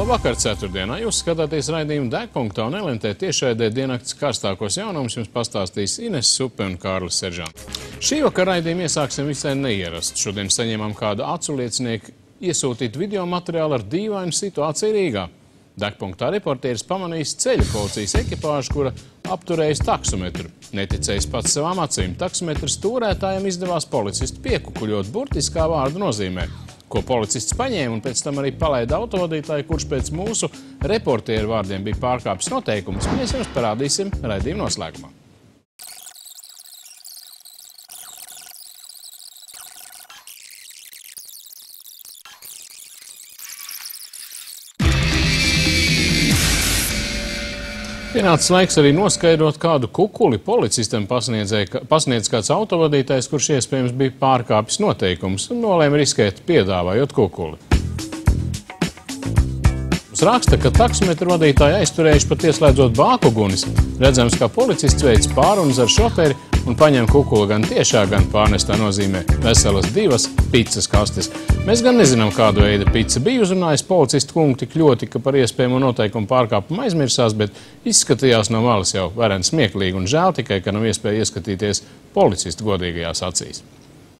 Labvakar ceturtdienā. Jūs skatāties raidījumu Degpunktā un LNT tiešraidē diennakts karstākos jaunumus jums pastāstīs Ines Supe un Kārlis Seržants. Šī vakara raidījumu iesāksim visai neierast. Šodien saņēmām kādu aculiecinieku iesūtītu video materiālu ar dīvainu situāciju Rīgā. Degpunktā reportieris pamanījis ceļu policijas ekipāžu, kura apturējis taksometru. Neticējis pats savām acīm. Taksometras stūrētājiem izdevās policistu piekukuļot burtiskā vārda nozīmē, ko policists paņēma un pēc tam arī palaida autovadītāju, kurš pēc mūsu reportieru vārdiem bija pārkāpis noteikumus. Mēs jums parādīsim raidījuma noslēgumā. Pienācis laiks arī noskaidrot, kādu kukuli policistam pasniedz kāds autovadītājs, kurš iespējams bija pārkāpis noteikumus un nolēma riskēt piedāvājot kukuli. Mums raksta, ka taksometru vadītāji aizturējuši pat ieslēdzot bākugunis. Redzams, ka policists veic pārunas ar šoferi un paņem kukuli gan tiešā, gan pārnestā nozīmē veselas 2 picas kastes. Mēs gan nezinām, kādu veidu pica bija uzrunājis policistu kungu tik ļoti, ka par iespējamo noteikumu pārkāpumu aizmirsās, bet izskatījās no malas jau varen smieklīgi un žēl tikai, ka nav iespēja ieskatīties policistu godīgajās acīs.